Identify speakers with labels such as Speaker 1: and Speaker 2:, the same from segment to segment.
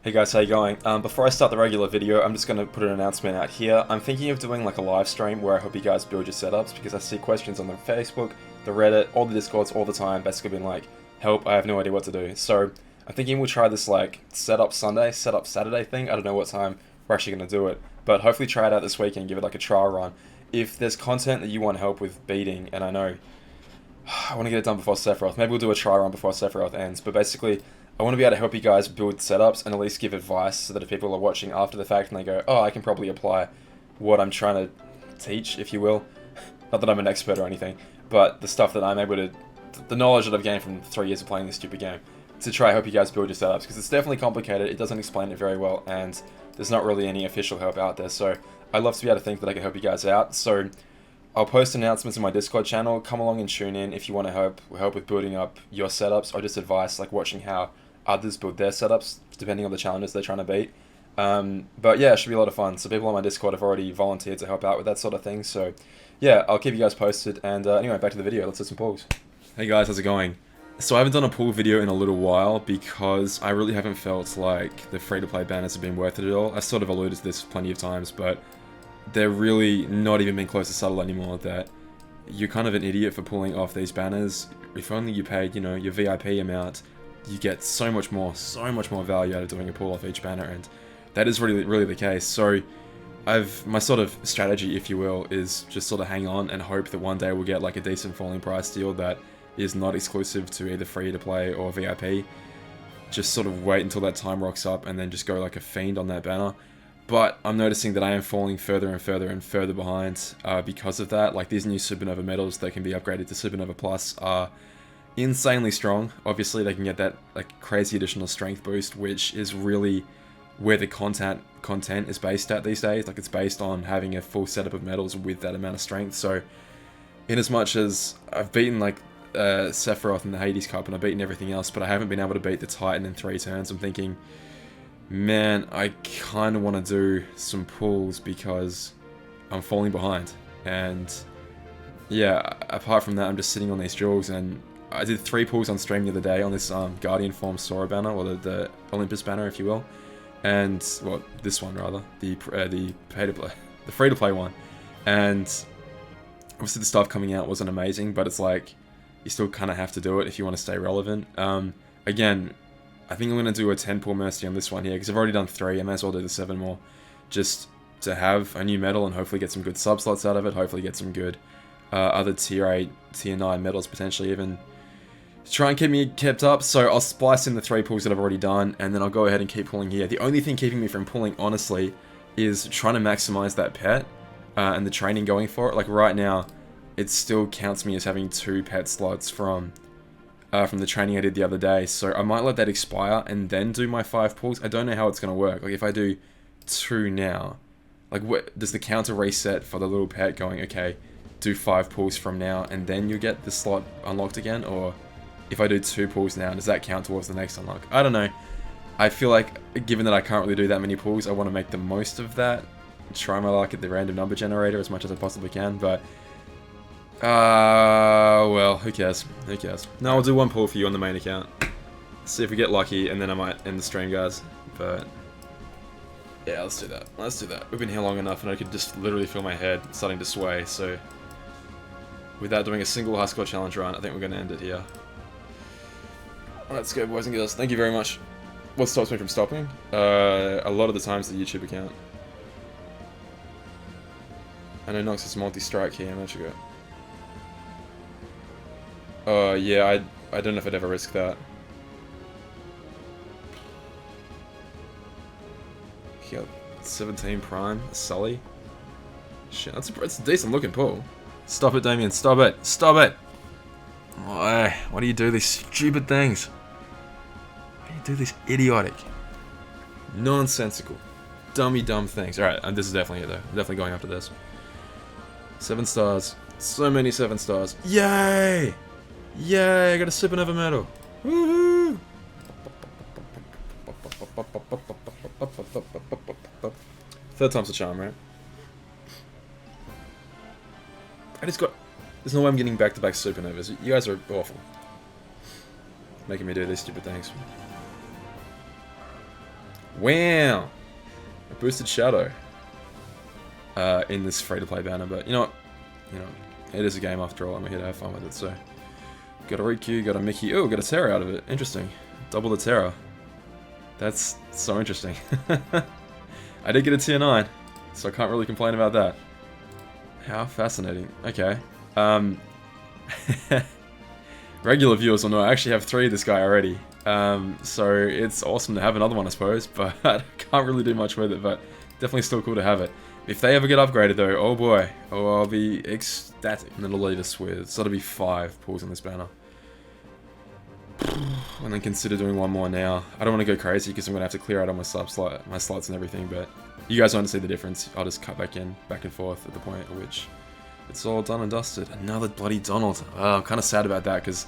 Speaker 1: Hey guys, how you going? Before I start the regular video, I'm just going to put an announcement out here. I'm thinking of doing like a live stream where I hope you guys build your setups because I see questions on the Facebook, the Reddit, all the Discords all the time, basically being like, help, I have no idea what to do. So I'm thinking we'll try this like setup Sunday, setup Saturday thing. I don't know what time we're actually going to do it, but hopefully try it out this weekend, give it like a trial run. If there's content that you want help with beating, and I know I want to get it done before Sephiroth, maybe we'll do a trial run before Sephiroth ends, but basically I want to be able to help you guys build setups and at least give advice so that if people are watching after the fact and they go, oh, I can probably apply what I'm trying to teach, if you will. Not that I'm an expert or anything, but the stuff that I'm able to, the knowledge that I've gained from 3 years of playing this stupid game, to try help you guys build your setups, because it's definitely complicated, it doesn't explain it very well, and there's not really any official help out there, so I'd love to be able to think that I can help you guys out. So I'll post announcements in my Discord channel, come along and tune in if you want to help with building up your setups, or just advice like watching how others build their setups, depending on the challenges they're trying to beat. But yeah, it should be a lot of fun. So people on my Discord have already volunteered to help out with that sort of thing. So yeah, I'll keep you guys posted. And anyway, back to the video. Let's do some pulls. Hey guys, how's it going? So I haven't done a pull video in a little while because I really haven't felt like the free-to-play banners have been worth it at all. I sort of alluded to this plenty of times, but they're really not even being close to subtle anymore, that you're kind of an idiot for pulling off these banners. If only you paid, you know, your VIP amount, you get so much more value out of doing a pull off each banner, and that is really the case. So my sort of strategy, if you will, is just sort of hang on and hope that one day we'll get like a decent falling price deal that is not exclusive to either free to play or VIP. Just sort of wait until that time rocks up and then just go like a fiend on that banner. But I'm noticing that I am falling further and further behind because of that. Like these new Supernova medals that can be upgraded to Supernova Plus are insanely strong. Obviously they can get that like crazy additional strength boost, which is really where the content is based at these days. Like it's based on having a full setup of medals with that amount of strength. So in as much as I've beaten like Sephiroth in the Hades Cup and I've beaten everything else, but I haven't been able to beat the Titan in 3 turns, I'm thinking, man, I kind of want to do some pulls because I'm falling behind. And yeah, apart from that, I'm just sitting on these jewels, and I did 3 pulls on stream the other day on this Guardian Form Sora banner, or the Olympus banner, if you will, and well, this one rather, the free-to-play one, and obviously the stuff coming out wasn't amazing, but it's like you still kind of have to do it if you want to stay relevant. Again, I think I'm going to do a 10 pull Mercy on this one here, because I've already done 3, I may as well do the 7 more, just to have a new medal and hopefully get some good sub slots out of it, hopefully get some good other tier 8, tier 9 medals potentially even, to try and keep me kept up. So I'll splice in the 3 pulls that I've already done, and then I'll go ahead and keep pulling here. The only thing keeping me from pulling, honestly, is trying to maximize that pet and the training going for it. Like right now, it still counts me as having 2 pet slots from the training I did the other day. So I might let that expire and then do my 5 pulls. I don't know how it's going to work. Like if I do 2 now, like what does the counter reset for the little pet going, okay, do 5 pulls from now and then you get the slot unlocked again? Or if I do 2 pulls now, does that count towards the next unlock? I don't know. I feel like, given that I can't really do that many pulls, I want to make the most of that. Try my luck at the random number generator as much as I possibly can, but well, who cares? Who cares? No, I'll do 1 pull for you on the main account. See if we get lucky, and then I might end the stream, guys. But yeah, let's do that. Let's do that. We've been here long enough, and I could just literally feel my head starting to sway, so without doing a single high score challenge run, I think we're going to end it here. Let's go, boys and girls. Thank you very much. What stops me from stopping? A lot of the times the YouTube account. I know Nox is multi-strike here, I'm actually go. Yeah, I don't know if I'd ever risk that. Yeah, 17 Prime, Sully. Shit, that's a decent looking pull. Stop it, Damien, stop it! Stop it! Why do you do these stupid things? Why do you do these idiotic, nonsensical, dumb things? Alright, this is definitely it though. I'm definitely going after this. 7 stars. So many 7 stars. Yay! Yay, I got a Supernova medal. Woohoo! Third time's the charm, right? There's no way I'm getting back-to-back Supernovas. You guys are awful. Making me do these stupid things. Wow! A boosted shadow. In this free-to-play banner, but you know what? It is a game after all, and we're here to have fun with it, so... Got a Riku, got a Mickey. Oh, got a Terra out of it. Interesting. Double the Terra. That's so interesting. I did get a tier 9, so I can't really complain about that. How fascinating. Okay. Regular viewers will know I actually have 3 of this guy already. So it's awesome to have another one, I suppose, but I can't really do much with it, but definitely still cool to have it. If they ever get upgraded though, oh boy, oh, I'll be ecstatic. And it'll leave us with, so it'll be 5 pulls in this banner. And then consider doing one more now. I don't want to go crazy because I'm going to have to clear out all my slots and everything, but you guys want to see the difference. I'll just cut back and forth at the point at which it's all done and dusted. Another bloody Donald. I'm kind of sad about that because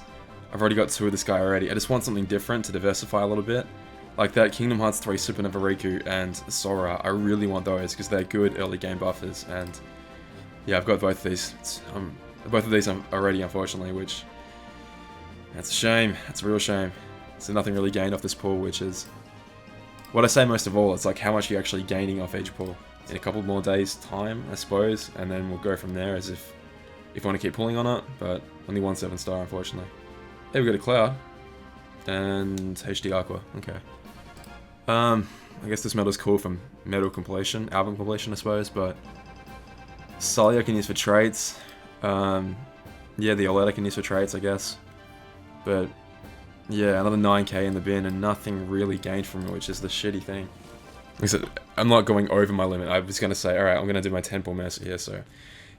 Speaker 1: I've already got 2 of this guy already. I just want something different to diversify a little bit. Like that Kingdom Hearts 3 Supernova Riku and Sora, I really want those because they're good early game buffers, and yeah, I've got both of these. Both of these already, unfortunately, which that's a shame. That's a real shame. So nothing really gained off this pull, which is what I say most of all. It's like how much you're actually gaining off each pull in a couple more days' time, I suppose, and then we'll go from there as if I want to keep pulling on it, but only 1 7-star, unfortunately. Hey, we got a Cloud and HD Aqua. Okay. I guess this medal's cool from medal completion, album completion, I suppose, but Sully I can use for traits. Yeah, the OLED I can use for traits, I guess. But yeah, another 9k in the bin and nothing really gained from it, which is the shitty thing. Like I said, I'm not going over my limit. I was going to say, alright, I'm going to do my 10 pull mercy here, so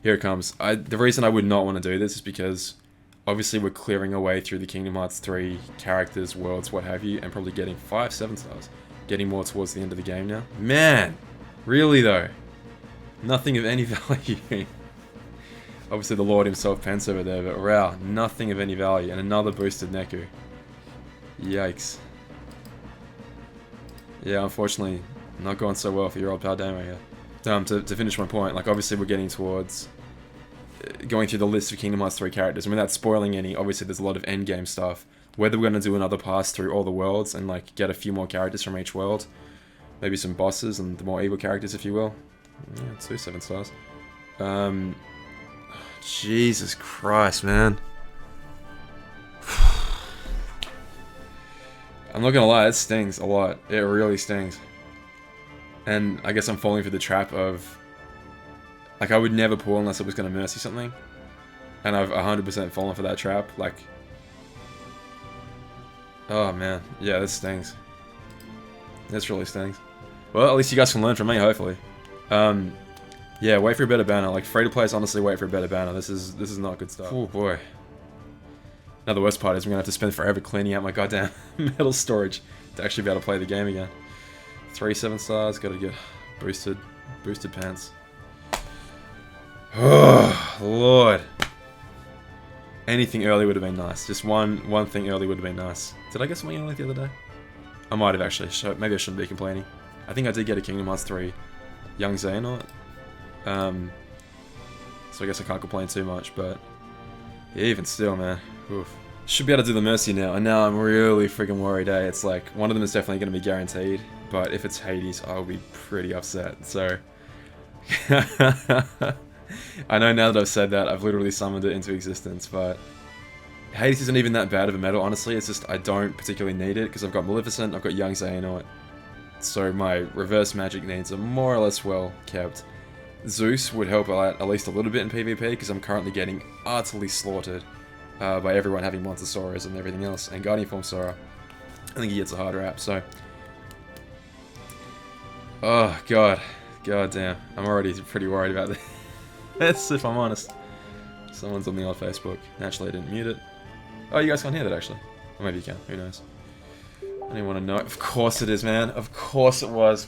Speaker 1: here it comes. The reason I would not want to do this is because obviously we're clearing our way through the Kingdom Hearts 3 characters, worlds, what have you, and probably getting 5 7-stars. Getting more towards the end of the game now. Man! Really though? Nothing of any value. Obviously the Lord himself pens over there, but wow, nothing of any value. And another boosted Neku. Yikes. Yeah, unfortunately, not going so well for your old pal Damo here. To finish my point, like obviously we're getting towards going through the list of Kingdom Hearts 3 characters, and without spoiling any, obviously there's a lot of endgame stuff. Whether we're going to do another pass through all the worlds and like get a few more characters from each world, maybe some bosses and the more evil characters, if you will. Yeah, 2 7-stars. Jesus Christ, man. I'm not gonna lie, it stings a lot. It really stings. And I guess I'm falling for the trap of, like, I would never pull unless it was gonna mercy something. And I've 100% fallen for that trap. Like, oh man, yeah, this stings. This really stings. Well, at least you guys can learn from me, hopefully. Yeah, wait for a better banner. Like, free-to-players honestly wait for a better banner. This is not good stuff. Oh boy. Now the worst part is I'm gonna have to spend forever cleaning out my goddamn metal storage to actually be able to play the game again. 3 7-stars, gotta get boosted pants. Oh Lord. Anything early would have been nice. Just one thing early would have been nice. Did I get something early the other day? I might have actually. So maybe I shouldn't be complaining. I think I did get a Kingdom Hearts 3 Young Xehanort. So I guess I can't complain too much, but yeah, even still, man. Oof. Should be able to do the Mercy now, and now I'm really freaking worried, eh? It's like, one of them is definitely going to be guaranteed, but if it's Hades, I'll be pretty upset, so... I know now that I've said that, I've literally summoned it into existence, but... Hades isn't even that bad of a medal, honestly, it's just I don't particularly need it, because I've got Maleficent, I've got Young Xehanort, so my reverse magic needs are more or less well kept. Zeus would help out at least a little bit in PvP, because I'm currently getting utterly slaughtered by everyone having Monster-Soras and everything else, and Guardian Form Sora. I think he gets a hard rap, so... Oh, God. God damn. I'm already pretty worried about this, if I'm honest. Someone's on the old Facebook. Naturally, I didn't mute it. Oh, you guys can't hear that, actually. Or maybe you can. Who knows? I don't even want to know. Of course it is, man. Of course it was.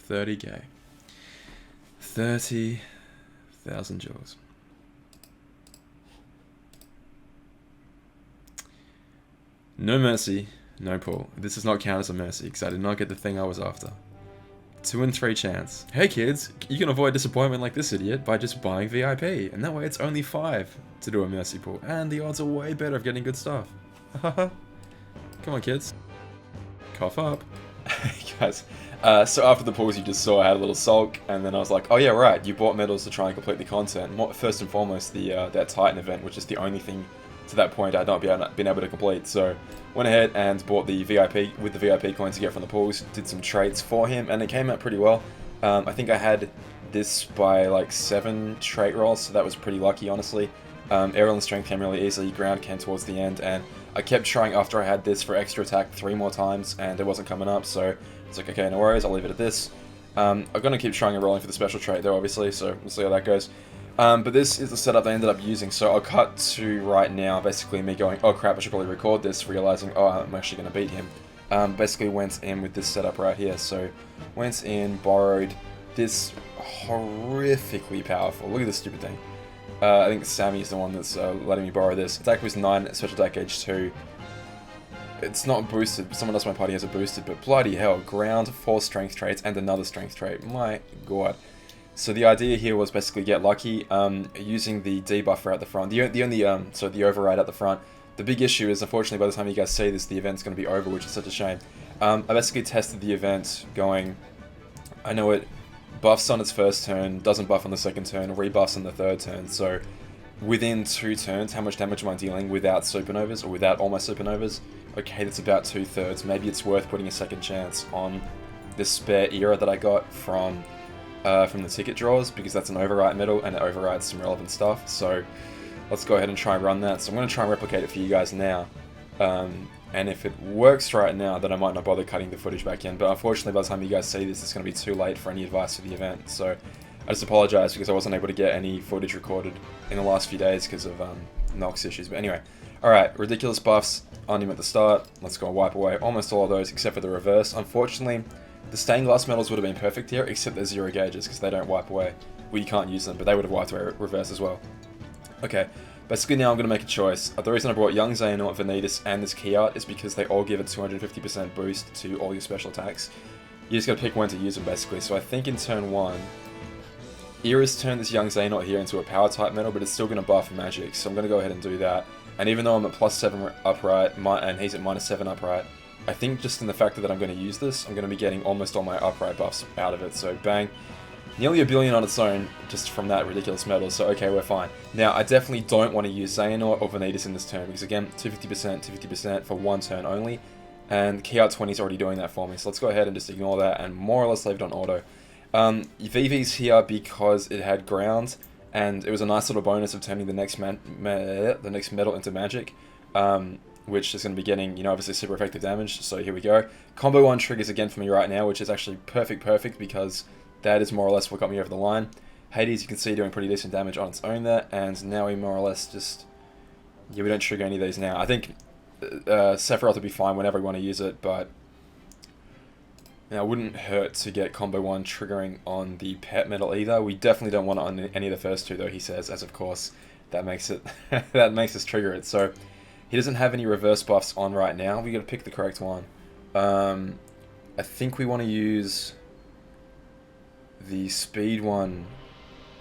Speaker 1: $30K. 30,000 joules. No mercy, No pull. This does not count as a mercy, because I did not get the thing I was after. 2 in 3 chance. Hey kids, you can avoid disappointment like this idiot by just buying VIP, and that way it's only 5 to do a mercy pull, and the odds are way better of getting good stuff. Haha. Come on kids. Cough up. Guys, so after the pulls you just saw I had a little sulk, and then I was like, oh yeah right, you bought medals to try and complete the content. First and foremost, that Titan event, which is the only thing to that point I'd not been able to complete, so went ahead and bought the VIP with the VIP coins to get from the pools, did some traits for him, and it came out pretty well. I think I had this by like 7 trait rolls, so that was pretty lucky honestly. Aerial and strength came really easily, ground came towards the end, and I kept trying after I had this for extra attack 3 more times, and it wasn't coming up, so it's like, okay, no worries, I'll leave it at this. I'm gonna keep trying and rolling for the special trait though, obviously, so we'll see how that goes. But this is the setup I ended up using, so I'll cut to right now, basically me going, oh crap, I should probably record this, realizing, oh, I'm actually going to beat him. Basically went in with this setup right here, so went in, borrowed this horrifically powerful, look at this stupid thing. I think Sammy is the one that's letting me borrow this. Attack boost 9, special attack age 2. It's not boosted, someone else in my party has it boosted, but bloody hell, ground, 4 strength traits, and another strength trait, my god. So the idea here was basically get lucky, using the debuffer at the front, the override at the front. The big issue is, unfortunately, by the time you guys see this, the event's going to be over, which is such a shame. I basically tested the event going, I know it buffs on its first turn, doesn't buff on the second turn, rebuffs on the third turn, so within 2 turns, how much damage am I dealing without supernovas, or without all my supernovas? Okay, that's about 2/3, maybe it's worth putting a second chance on this spare era that I got from the ticket draws, because that's an override medal and it overrides some relevant stuff, so let's go ahead and try and run that. So I'm going to try and replicate it for you guys now, and if it works right now, then I might not bother cutting the footage back in, but unfortunately by the time you guys see this, it's going to be too late for any advice for the event, so I just apologise because I wasn't able to get any footage recorded in the last few days because of Nox issues, but anyway. Alright, ridiculous buffs on him at the start, let's go and wipe away almost all of those except for the reverse. Unfortunately, the stained glass medals would have been perfect here, except they're 0 gauges, because they don't wipe away. Well, you can't use them, but they would have wiped away reverse as well. Okay, basically now I'm going to make a choice. The reason I brought Young Xehanort, Vanitas, and this key art is because they all give a 250% boost to all your special attacks. You just got to pick when to use them, basically. So I think in turn 1, Era's turned this Young Xehanort here into a power type medal, but it's still going to buff magic, so I'm going to go ahead and do that. And even though I'm at +7 upright, and he's at -7 upright, I think just in the fact that I'm going to use this, I'm going to be getting almost all my upright buffs out of it, so bang. Nearly 1 billion on its own, just from that ridiculous medal, so okay, we're fine. Now, I definitely don't want to use Xehanort or Vanitas in this turn, because again, 250%, 250% for 1 turn only, and Key Art 20 is already doing that for me, so let's go ahead and just ignore that, and more or less leave it on auto. VV's here because it had ground, and it was a nice little bonus of turning the next medal into magic. Which is going to be getting, you know, obviously super effective damage, so here we go. Combo 1 triggers again for me right now, which is actually perfect, because that is more or less what got me over the line. Hades, you can see, doing pretty decent damage on its own there, and now we more or less just, yeah, we don't trigger any of these now. I think Sephiroth would be fine whenever we want to use it, but now it wouldn't hurt to get Combo 1 triggering on the pet medal either. We definitely don't want it on any of the first 2 though, he says, as of course that makes it, that makes us trigger it, so he doesn't have any reverse buffs on right now. We got to pick the correct one. I think we want to use the speed one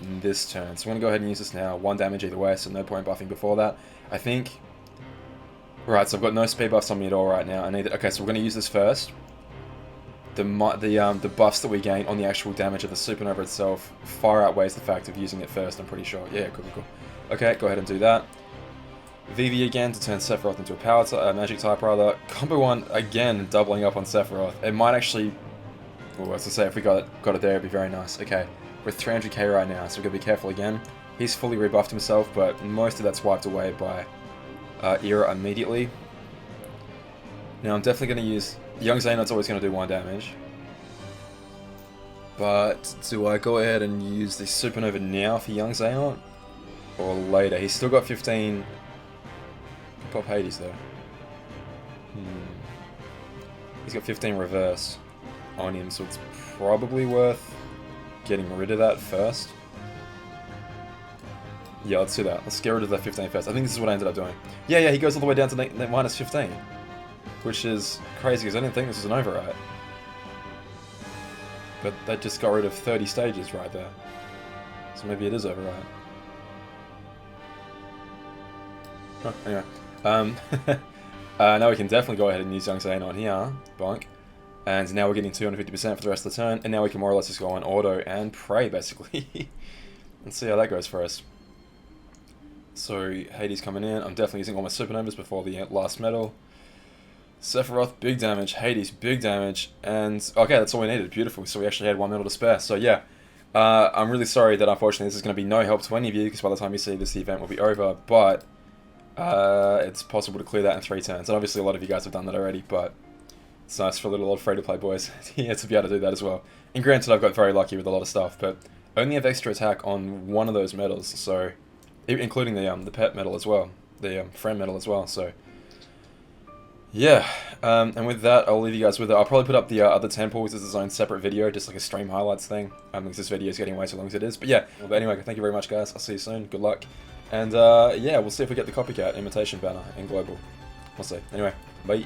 Speaker 1: in this turn. So I'm going to go ahead and use this now. 1 damage either way, so no point buffing before that. I think... Right, so I've got no speed buffs on me at all right now. Okay, so we're going to use this first. The buffs that we gain on the actual damage of the supernova itself far outweighs the fact of using it first, I'm pretty sure. Yeah, cool. Okay, go ahead and do that. VV again to turn Sephiroth into a power magic type rather. Combo 1 again doubling up on Sephiroth. It might actually, well, as I say, if we got it there, it'd be very nice. Okay, we're at 300k right now, so we've got to be careful again. He's fully rebuffed himself, but most of that's wiped away by Era immediately. Now I'm definitely going to use Young Xehanort's always going to do 1 damage. But do I go ahead and use the Supernova now for Young Xehanort? Or later? He's still got 15... Pop Hades though. He's got 15 reverse on him, so it's probably worth getting rid of that first. Yeah, let's do that. Let's get rid of that 15 first. I think this is what I ended up doing. Yeah, he goes all the way down to -15. which is crazy because I didn't think this was an overwrite. But that just got rid of 30 stages right there. So maybe it is overwrite. Oh, anyway. Now we can definitely go ahead and use Young Zane on here. Bonk. And now we're getting 250% for the rest of the turn. And now we can more or less just go on auto and pray, basically. And see how that goes for us. So, Hades coming in. I'm definitely using all my supernovas before the last medal. Sephiroth, big damage. Hades, big damage. And, okay, that's all we needed. Beautiful. So we actually had 1 medal to spare. So, yeah. I'm really sorry that, unfortunately, this is going to be no help to any of you, because by the time you see this, the event will be over. But, it's possible to clear that in 3 turns. And obviously, a lot of you guys have done that already, but it's nice for a little old free-to-play boys yeah, to be able to do that as well. And granted, I've got very lucky with a lot of stuff, but only have extra attack on one of those medals, so including the pet medal as well, the friend medal as well. So yeah, and with that, I'll leave you guys with it. I'll probably put up the other temples as its own separate video, just like a stream highlights thing, because this video is getting way too long as it is. But yeah, but anyway, thank you very much, guys. I'll see you soon. Good luck, and yeah, we'll see if we get the copycat imitation banner in global. We'll see. Anyway, bye.